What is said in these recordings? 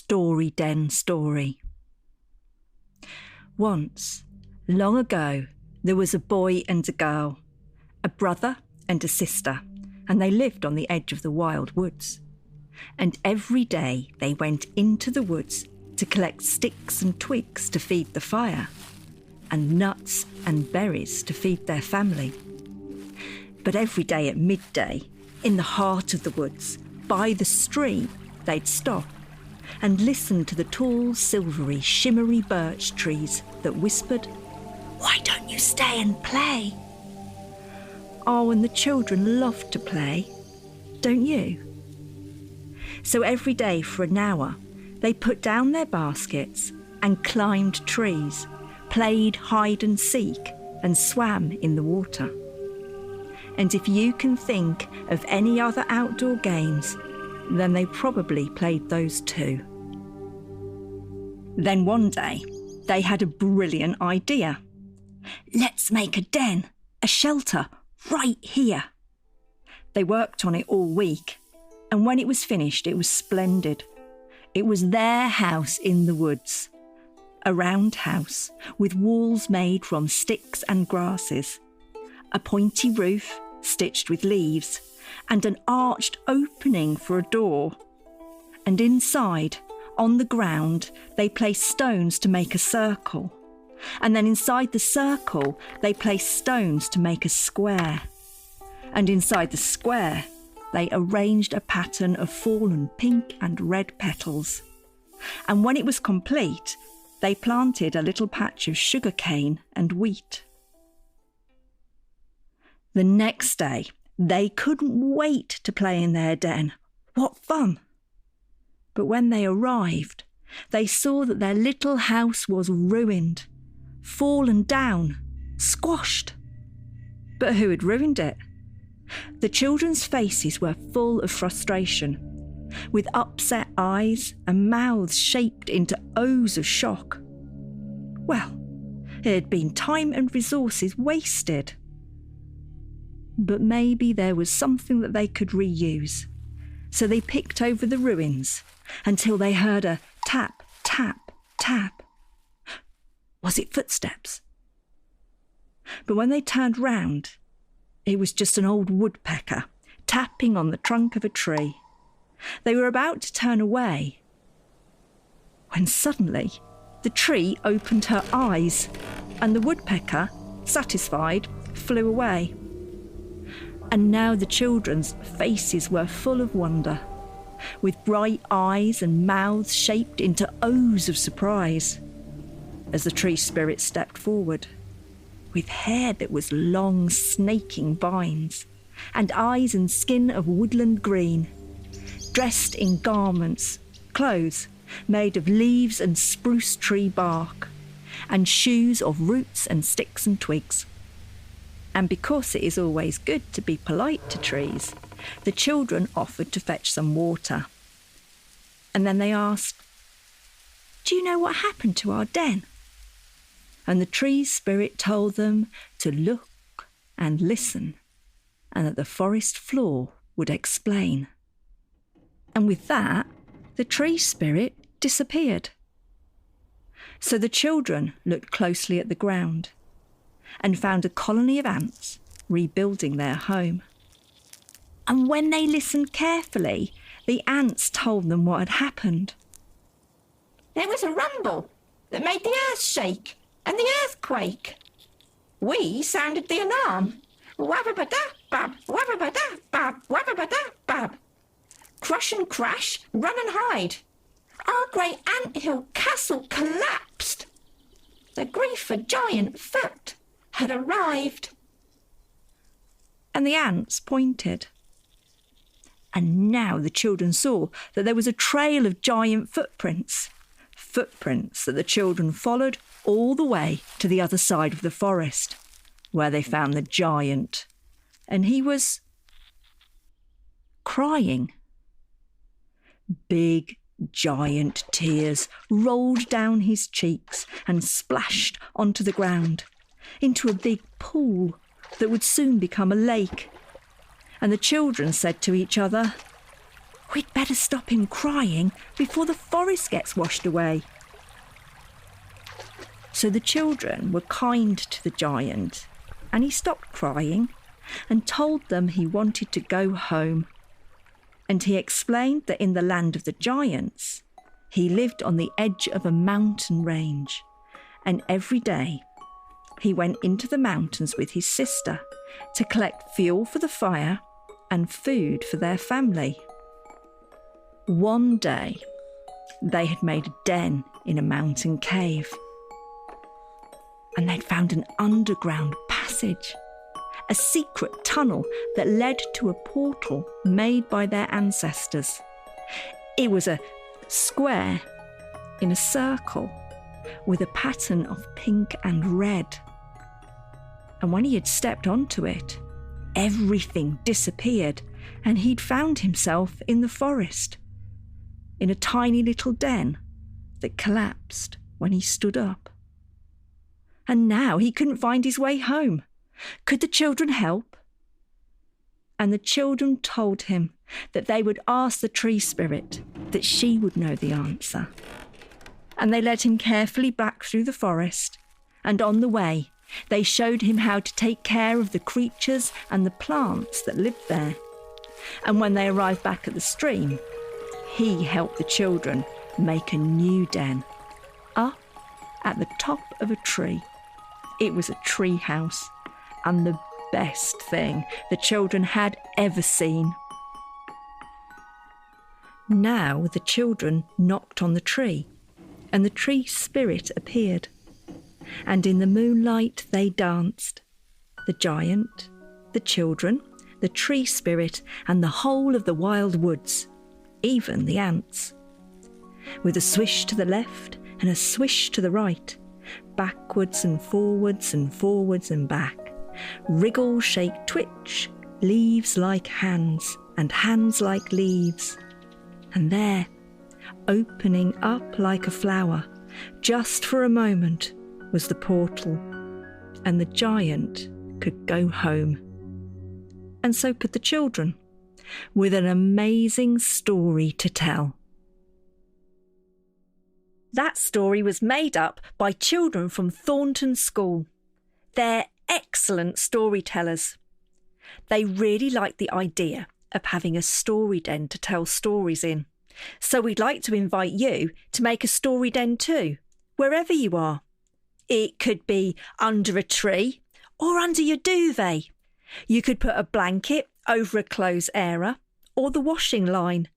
Story Den story. Once, long ago, there was a boy and a girl, a brother and a sister, and they lived on the edge of the wild woods. And every day they went into the woods to collect sticks and twigs to feed the fire, and nuts and berries to feed their family. But every day at midday, in the heart of the woods, by the stream, they'd stop and listen to the tall, silvery, shimmery birch trees that whispered, "Why don't you stay and play?" Oh, and the children loved to play, don't you? So every day for an hour, they put down their baskets and climbed trees, played hide and seek, and swam in the water. And if you can think of any other outdoor games, then they probably played those too. Then one day, they had a brilliant idea. Let's make a den, a shelter, right here. They worked on it all week, and when it was finished, it was splendid. It was their house in the woods, a round house with walls made from sticks and grasses, a pointy roof stitched with leaves, and an arched opening for a door. And inside, on the ground, they placed stones to make a circle. And then inside the circle, they placed stones to make a square. And inside the square, they arranged a pattern of fallen pink and red petals. And when it was complete, they planted a little patch of sugar cane and wheat. The next day, they couldn't wait to play in their den. What fun! But when they arrived, they saw that their little house was ruined, fallen down, squashed. But who had ruined it? The children's faces were full of frustration, with upset eyes and mouths shaped into O's of shock. Well, it had been time and resources wasted. But maybe there was something that they could reuse. So they picked over the ruins until they heard a tap, tap, tap. Was it footsteps? But when they turned round, it was just an old woodpecker tapping on the trunk of a tree. They were about to turn away when suddenly the tree opened her eyes and the woodpecker, satisfied, flew away. And now the children's faces were full of wonder, with bright eyes and mouths shaped into O's of surprise, as the tree spirit stepped forward, with hair that was long, snaking vines, and eyes and skin of woodland green, dressed in garments, clothes made of leaves and spruce tree bark, and shoes of roots and sticks and twigs. And because it is always good to be polite to trees, the children offered to fetch some water. And then they asked, "Do you know what happened to our den?" And the tree spirit told them to look and listen, and that the forest floor would explain. And with that, the tree spirit disappeared. So the children looked closely at the ground and found a colony of ants rebuilding their home. And when they listened carefully, the ants told them what had happened. There was a rumble that made the earth shake and the earth quake. We sounded the alarm. Wabba-ba-da-bab, wabba-ba-da-bab, wabba-ba-da-bab. Crush and crash, run and hide. Our great anthill castle collapsed. The grief for giant foot had arrived. And the ants pointed. And now the children saw that there was a trail of giant footprints that the children followed all the way to the other side of the forest, where they found the giant. And he was crying. Big, giant tears rolled down his cheeks and splashed onto the ground, into a big pool that would soon become a lake. And the children said to each other, We'd better stop him crying before the forest gets washed away. So the children were kind to the giant, and he stopped crying and told them he wanted to go home. And he explained that in the land of the giants, he lived on the edge of a mountain range, and every day he went into the mountains with his sister to collect fuel for the fire and food for their family. One day, they had made a den in a mountain cave, and they'd found an underground passage, a secret tunnel that led to a portal made by their ancestors. It was a square in a circle with a pattern of pink and red. And when he had stepped onto it, everything disappeared, and he'd found himself in the forest, in a tiny little den that collapsed when he stood up. And now he couldn't find his way home. Could the children help? And the children told him that they would ask the tree spirit, that she would know the answer. And they led him carefully back through the forest, and on the way, they showed him how to take care of the creatures and the plants that lived there. And when they arrived back at the stream, he helped the children make a new den, up at the top of a tree. It was a tree house, and the best thing the children had ever seen. Now the children knocked on the tree, and the tree spirit appeared. And in the moonlight they danced. The giant, the children, the tree spirit, and the whole of the wild woods, even the ants. With a swish to the left and a swish to the right, backwards and forwards and back. Wriggle, shake, twitch, leaves like hands, and hands like leaves. And there, opening up like a flower, just for a moment, was the portal, and the giant could go home. And so could the children, with an amazing story to tell. That story was made up by children from Thornton School. They're excellent storytellers. They really like the idea of having a story den to tell stories in. So we'd like to invite you to make a story den too, wherever you are. It could be under a tree or under your duvet. You could put a blanket over a clothes area or the washing line,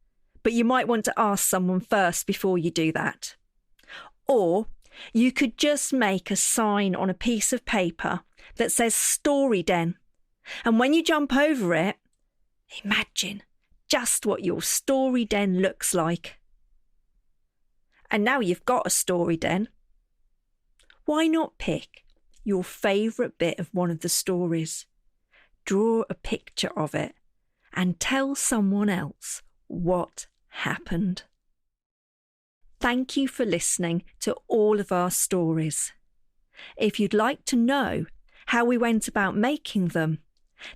but you might want to ask someone first before you do that. Or you could just make a sign on a piece of paper that says Story Den. And when you jump over it, imagine just what your story den looks like. And now you've got a story den, why not pick your favourite bit of one of the stories, draw a picture of it, and tell someone else what happened? Thank you for listening to all of our stories. If you'd like to know how we went about making them,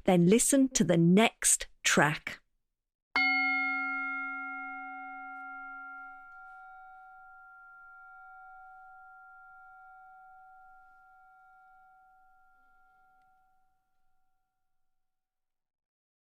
then listen to the next track.